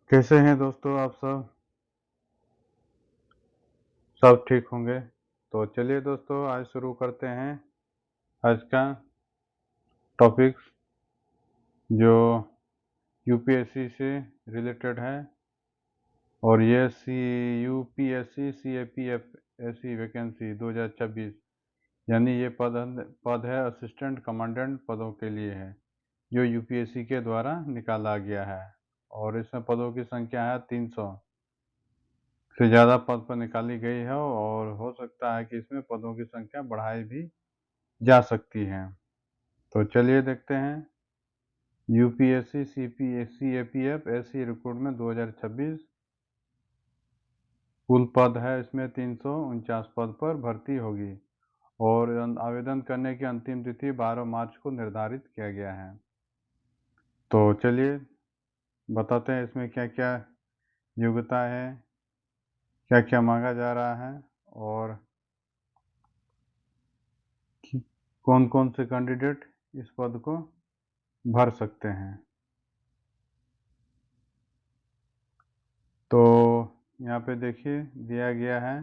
कैसे हैं दोस्तों आप सब ठीक होंगे। तो चलिए दोस्तों, आज शुरू करते हैं आज का टॉपिक जो यूपीएससी से रिलेटेड है। और ये यूपीएससी सीएपीएफ ऐसी वैकेंसी 2026, यानी ये पद है असिस्टेंट कमांडेंट पदों के लिए है, जो यूपीएससी के द्वारा निकाला गया है। और इसमें पदों की संख्या है 300 से ज़्यादा पद पर निकाली गई है, और हो सकता है कि इसमें पदों की संख्या बढ़ाई भी जा सकती है। तो चलिए देखते हैं यूपीएससी सीपीएससी एपीएफ ऐसी रिक्रूटमेंट 2026 कुल पद है। इसमें 349 पद पर भर्ती होगी और आवेदन करने की अंतिम तिथि 12 मार्च को निर्धारित किया गया है। तो चलिए बताते हैं इसमें क्या क्या योग्यता है, क्या क्या मांगा जा रहा है, और कौन कौन से कैंडिडेट इस पद को भर सकते हैं। तो यहाँ पे देखिए दिया गया है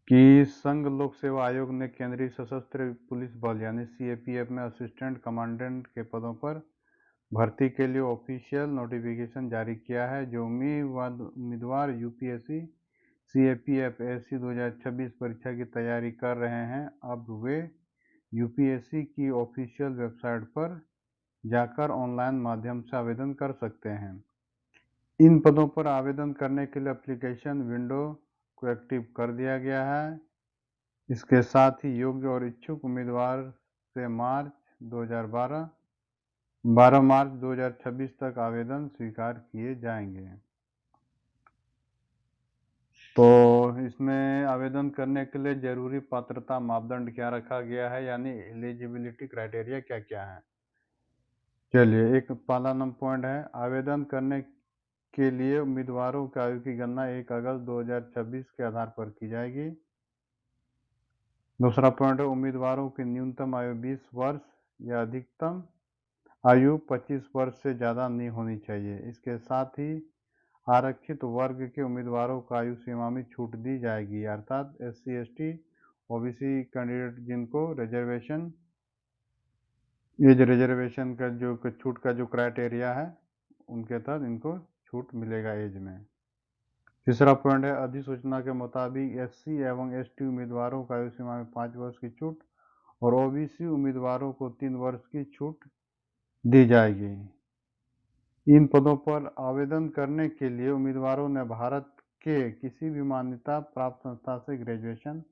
कि संघ लोक सेवा आयोग ने केंद्रीय सशस्त्र पुलिस बल यानी सीएपीएफ में असिस्टेंट कमांडेंट के पदों पर भर्ती के लिए ऑफिशियल नोटिफिकेशन जारी किया है। जो उम्मीदवार यूपीएससी सीएपीएफ एससी 2026 परीक्षा की तैयारी कर रहे हैं, अब वे यूपीएससी की ऑफिशियल वेबसाइट पर जाकर ऑनलाइन माध्यम से आवेदन कर सकते हैं। इन पदों पर आवेदन करने के लिए एप्लीकेशन विंडो को एक्टिव कर दिया गया है। इसके साथ ही योग्य और इच्छुक उम्मीदवार से 12 मार्च 2026 तक आवेदन स्वीकार किए जाएंगे। तो इसमें आवेदन करने के लिए जरूरी पात्रता मापदंड क्या रखा गया है, यानी एलिजिबिलिटी क्राइटेरिया क्या क्या है। चलिए, एक पहला नंबर पॉइंट है, आवेदन करने के लिए उम्मीदवारों की आयु की गणना 1 अगस्त 2026 के आधार पर की जाएगी। दूसरा पॉइंट है, उम्मीदवारों की न्यूनतम आयु 20 वर्ष या अधिकतम आयु 25 वर्ष से ज़्यादा नहीं होनी चाहिए। इसके साथ ही आरक्षित वर्ग के उम्मीदवारों को आयु सीमा में छूट दी जाएगी, अर्थात एससी एसटी ओबीसी कैंडिडेट जिनको रिजर्वेशन एज रिजर्वेशन का जो छूट का जो क्राइटेरिया है, उनके तहत इनको छूट मिलेगा एज में। तीसरा पॉइंट है, अधिसूचना के मुताबिक एससी एवं एसटी उम्मीदवारों को आयु सीमा में 5 वर्ष की छूट और ओबीसी उम्मीदवारों को 3 वर्ष की छूट दी जाएगी। इन पदों पर आवेदन करने के लिए उम्मीदवारों ने भारत के किसी भी मान्यता प्राप्त संस्था से ग्रेजुएशन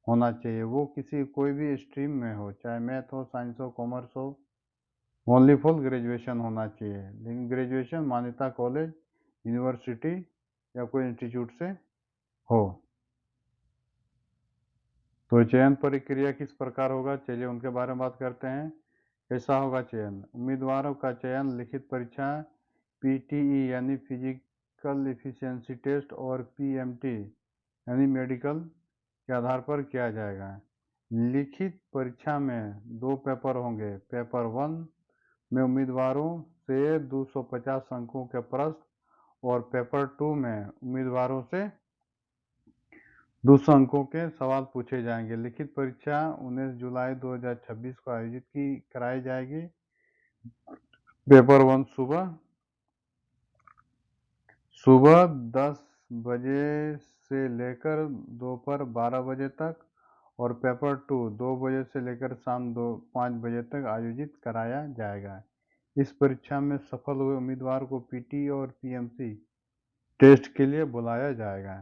होना चाहिए। वो कोई भी स्ट्रीम में हो, चाहे मैथ हो, साइंस हो, कॉमर्स हो, ओनली फुल ग्रेजुएशन होना चाहिए। लेकिन ग्रेजुएशन मान्यता कॉलेज, यूनिवर्सिटी या कोई इंस्टीट्यूट से हो। तो चयन प्रक्रिया किस प्रकार होगा, चलिए उनके बारे में बात करते हैं। कैसा होगा चयन? उम्मीदवारों का चयन लिखित परीक्षा पीटीई यानी फिजिकल एफिशिएंसी टेस्ट और पीएमटी यानी मेडिकल के आधार पर किया जाएगा। लिखित परीक्षा में 2 पेपर होंगे। पेपर 1 में उम्मीदवारों से 250 अंकों के प्रश्न और पेपर 2 में उम्मीदवारों से 200 अंकों के सवाल पूछे जाएंगे। लिखित परीक्षा 19 जुलाई 2026 को आयोजित कराई जाएगी। पेपर 1 सुबह 10 बजे से लेकर दोपहर 12 बजे तक और पेपर 2 2 बजे से लेकर शाम 5 बजे तक आयोजित कराया जाएगा। इस परीक्षा में सफल हुए उम्मीदवार को पीटी और पीएमसी टेस्ट के लिए बुलाया जाएगा।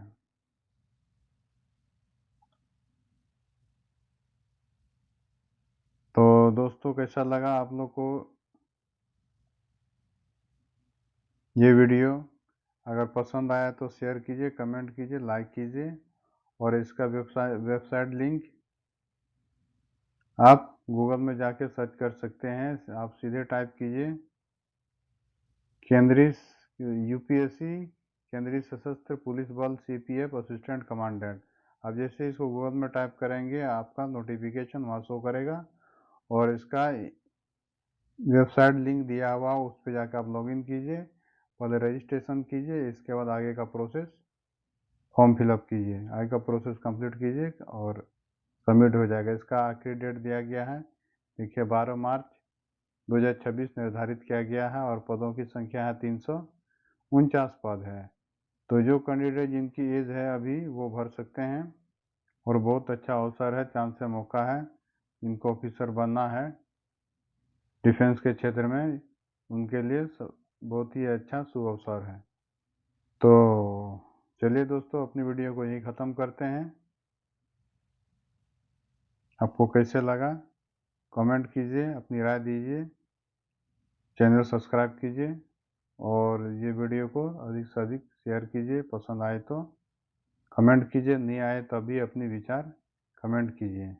तो दोस्तों, कैसा लगा आप लोग को ये वीडियो? अगर पसंद आया तो शेयर कीजिए, कमेंट कीजिए, लाइक कीजिए। और इसका वेबसाइट लिंक आप गूगल में जाके सर्च कर सकते हैं। आप सीधे टाइप कीजिए केंद्रीय यूपीएससी केंद्रीय सशस्त्र पुलिस बल सीपीएफ असिस्टेंट कमांडेंट। अब जैसे इसको गूगल में टाइप करेंगे, आपका नोटिफिकेशन वहाँ शो करेगा और इसका वेबसाइट लिंक दिया हुआ, उस पर जाकर आप लॉगिन कीजिए पहले रजिस्ट्रेशन कीजिए, इसके बाद आगे का प्रोसेस फॉर्म फिलअप कीजिए, आगे का प्रोसेस कंप्लीट कीजिए और सबमिट हो जाएगा। इसका आखिरी डेट दिया गया है, देखिए 12 मार्च 2026 निर्धारित किया गया है और पदों की संख्या है 349 पद है। तो जो कैंडिडेट जिनकी एज है अभी वो भर सकते हैं और बहुत अच्छा अवसर है, चांस है, मौका है। इनको ऑफिसर बनना है डिफेंस के क्षेत्र में, उनके लिए बहुत ही अच्छा शुभ अवसर है। तो चलिए दोस्तों, अपनी वीडियो को यहीं ख़त्म करते हैं। आपको कैसे लगा कमेंट कीजिए, अपनी राय दीजिए, चैनल सब्सक्राइब कीजिए और ये वीडियो को अधिक से अधिक शेयर कीजिए। पसंद आए तो कमेंट कीजिए, नहीं आए तब भी अपनी विचार कमेंट कीजिए।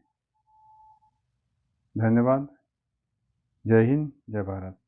धन्यवाद। जय हिंद, जय भारत।